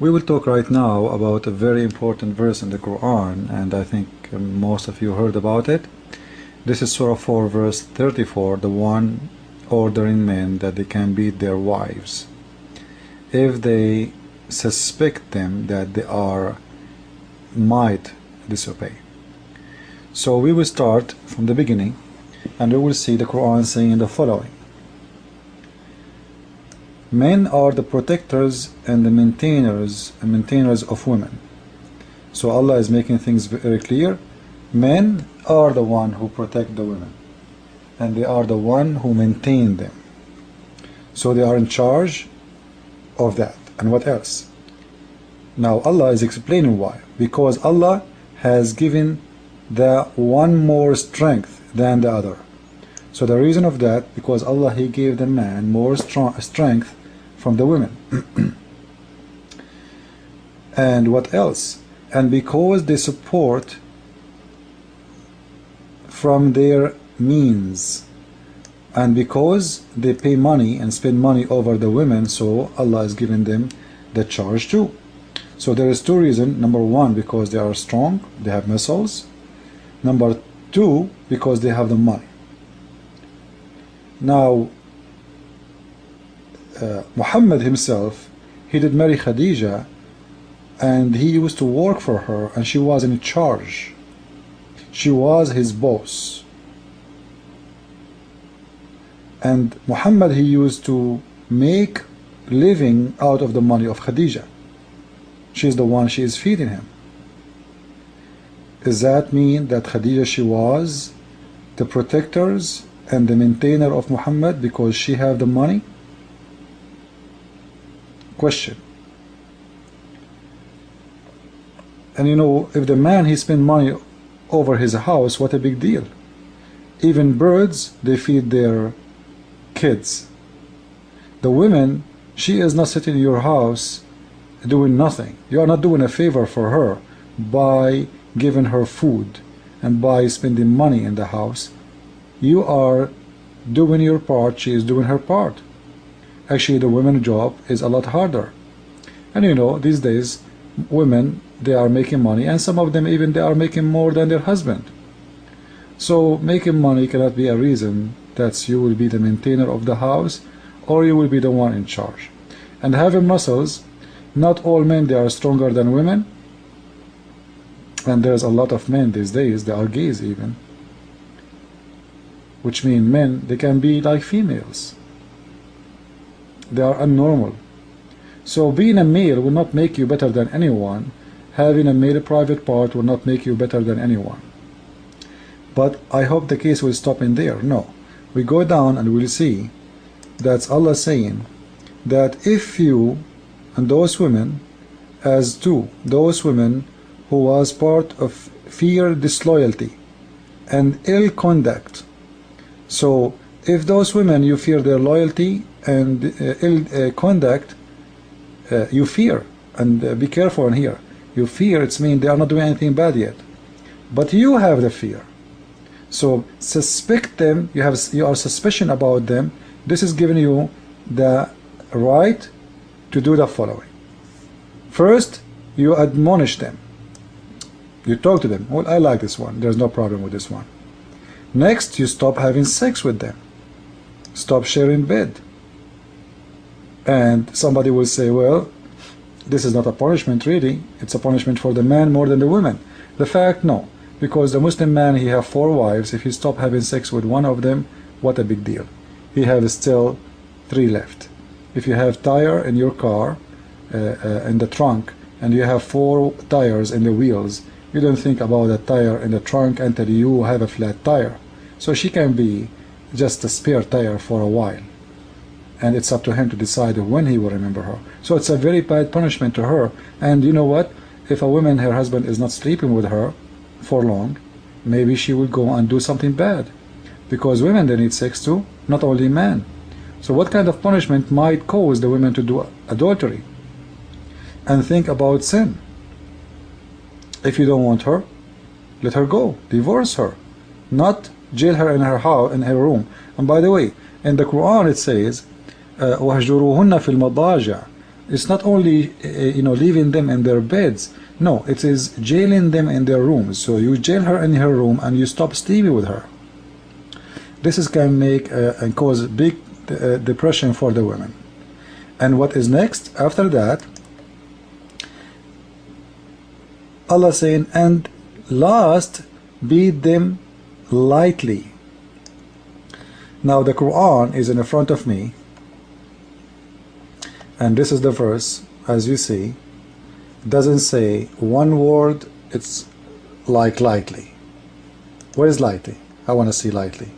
We will talk right now about a very important verse in the Quran, and I think most of you heard about it. This is Surah 4 verse 34, the one ordering men that they can beat their wives if they suspect them that they might disobey. So we will start from the beginning, and we will see the Quran saying the following: men are the protectors and the maintainers of women. So Allah is making things very clear. Men are the one who protect the women, and they are the one who maintain them. So they are in charge of that. And what else? Now Allah is explaining why. Because Allah has given the one more strength than the other. So the reason of that, because Allah, He gave the man more strength from the women. And what else? And because they support from their means, and because they pay money and spend money over the women, so Allah is giving them the charge too. So there is two reasons. Number one, because they are strong, they have muscles. Number two, because they have the money. Now Muhammad himself, he did marry Khadija, and he used to work for her, and she was in charge. She was his boss. And Muhammad, he used to make living out of the money of Khadija. She's the one, she is feeding him. Does that mean that Khadija, she was the protectors and the maintainer of Muhammad because she had the money? Question. And you know, if the man, he spend money over his house, what a big deal. Even birds, they feed their kids. The women, she is not sitting in your house doing nothing. You are not doing a favor for her by giving her food and by spending money in the house. You are doing your part, she is doing her part. Actually, the women's job is a lot harder. And you know, these days, women, they are making money, and some of them even they are making more than their husband. So making money cannot be a reason that you will be the maintainer of the house or you will be the one in charge. And having muscles, not all men, they are stronger than women. And there's a lot of men these days, they are gays even. Which means men, they can be like females. They are abnormal. So being a male will not make you better than anyone. Having a male private part will not make you better than anyone. But I hope the case will stop in there. No. We go down and we'll see that's Allah saying that if you and those women, as two, those women who was part of fear, disloyalty, and ill conduct. So if those women, you fear their loyalty and ill conduct, you fear, and be careful in here. You fear, it means they are not doing anything bad yet, but you have the fear. So suspect them, you are suspicion about them. This is giving you the right to do the following. First, you admonish them. You talk to them. Well, I like this one. There's no problem with this one. Next, you stop having sex with them. Stop sharing bed. And somebody will say, well, this is not a punishment really. It's a punishment for the man more than the woman. The fact, no. Because the Muslim man, he have 4 wives. If he stop having sex with one of them, what a big deal. He have still 3 left. If you have tire in your car, in the trunk, and you have 4 tires in the wheels, you don't think about the tire in the trunk until you have a flat tire. So she can be just a spare tire for a while. And it's up to him to decide when he will remember her. So it's a very bad punishment to her. And you know what? If a woman, her husband is not sleeping with her for long, maybe she will go and do something bad. Because women, they need sex too, not only men. So what kind of punishment might cause the women to do adultery? And think about sin. If you don't want her, let her go, divorce her, not jail her in her house, in her room. And by the way, in the Quran it says, وَهْجُرُوهُنَّ فِي الْمَضَاجِعِ, It's not only leaving them in their beds. No, it is jailing them in their rooms. So you jail her in her room and you stop sleeping with her. This can make and cause big depression for the women. And what is next after that? Allah saying, and last, beat them lightly. Now the Quran is in front of me, and this is the verse. As you see, doesn't say one word. It's like lightly. Where is lightly? I want to see lightly.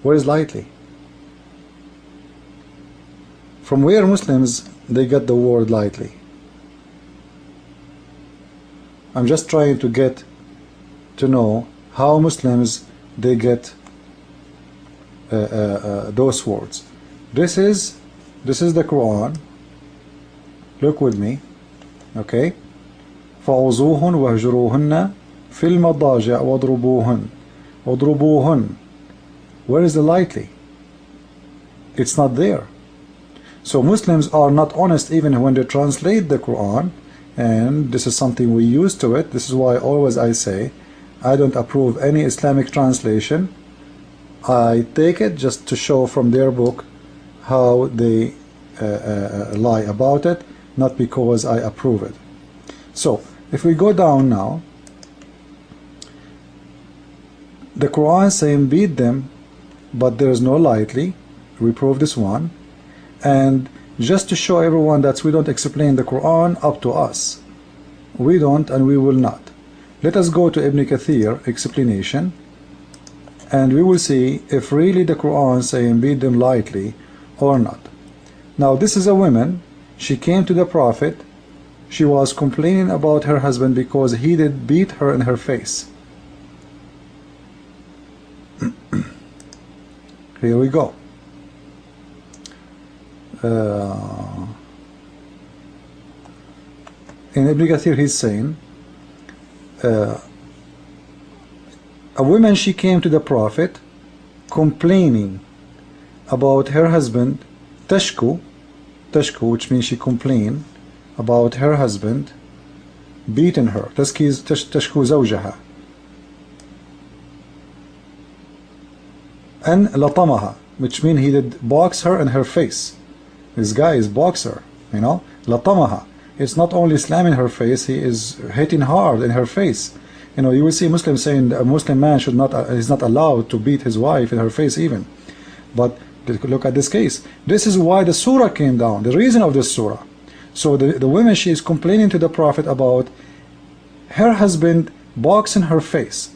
Where is lightly? From where Muslims they get the word lightly? I'm just trying to get to know how Muslims they get those words. This is the Quran. Look with me, okay? فَعُوذُوهُنْ وَهْجُرُوهُنَّ فِي الْمَضَاجِعِ وَاضْرُبُوهُنْ وَاضْرُبُوهُنْ. Where is the lightly? It's not there. So Muslims are not honest even when they translate the Quran, and this is something we use to it. This is why always I say I don't approve any Islamic translation. I take it just to show from their book how they lie about it, not because I approve it. So if we go down now, the Quran saying beat them, but there is no lightly. We prove this one. And just to show everyone that we don't explain the Quran up to us. We don't, and we will not. Let us go to Ibn Kathir explanation, and we will see if really the Quran saying beat them lightly or not. Now this is a woman. She came to the Prophet. She was complaining about her husband because he did beat her in her face. Here we go. In Ibn Kathir he's saying, a woman, she came to the Prophet complaining about her husband, tashku, which means she complained about her husband beating her. Tashku zawjaha. And latamaha, which means he did box her in her face. This guy is boxer, latamaha. It's not only slamming her face, he is hitting hard in her face. You will see Muslims saying a Muslim man is not allowed to beat his wife in her face even. But look at this case. This is why the surah came down, the reason of the surah. So the woman, she is complaining to the Prophet about her husband boxing her face.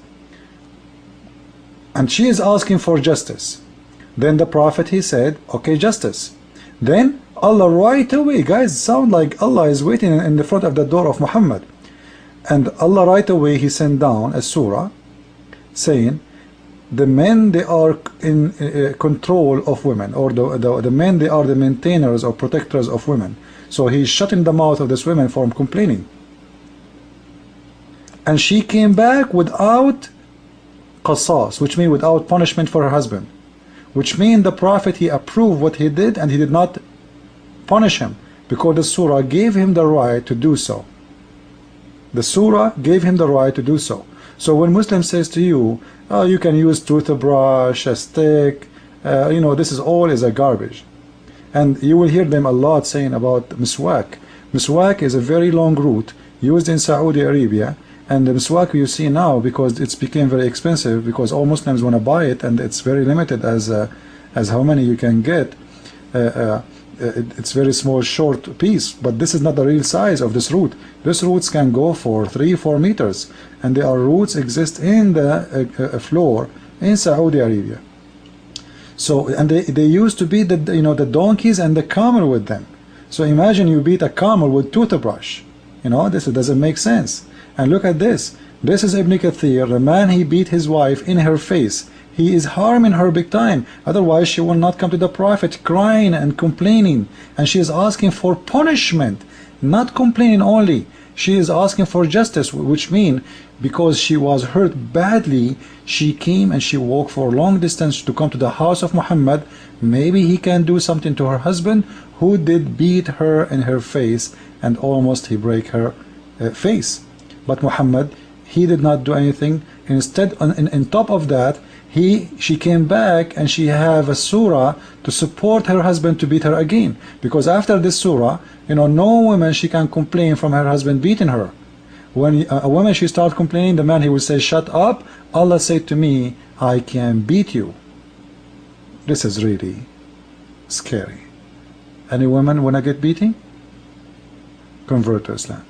And she is asking for justice. Then the Prophet, he said, okay, justice. Then Allah right away, guys, sound like Allah is waiting in the front of the door of Muhammad. And Allah right away, he sent down a surah saying, the men, they are in control of women, or the men, they are the maintainers or protectors of women. So he's shutting the mouth of this woman from complaining. And she came back without qasas, which means without punishment for her husband. Which means the Prophet, he approved what he did, and he did not punish him, because the surah gave him the right to do so. The surah gave him the right to do so. So when Muslim says to you, oh, you can use toothbrush, a stick, this is all is a garbage. And you will hear them a lot saying about Misghuac. Misghuac is a very long root used in Saudi Arabia, and the Misghuac you see now, because it's became very expensive, because all Muslims want to buy it, and it's very limited as how many you can get. It's very small, short piece, but this is not the real size of this root. These roots can go for 3-4 meters, and there are roots exist in the floor in Saudi Arabia. So, and they used to beat the donkeys and the camel with them. So imagine you beat a camel with toothbrush. This doesn't make sense. And look at this. This is Ibn Kathir. The man, he beat his wife in her face. He is harming her big time. Otherwise she will not come to the Prophet crying and complaining. And she is asking for punishment, not complaining only. She is asking for justice, which means because she was hurt badly, she came and she walked for a long distance to come to the house of Muhammad. Maybe he can do something to her husband, who did beat her in her face and almost he break her face. But Muhammad, he did not do anything. Instead, on top of that, she came back and she have a surah to support her husband to beat her again. Because after this surah, no woman she can complain from her husband beating her. When a woman she start complaining, the man he will say, shut up. Allah said to me, I can beat you. This is really scary. Any woman wanna get beating? Convert to Islam.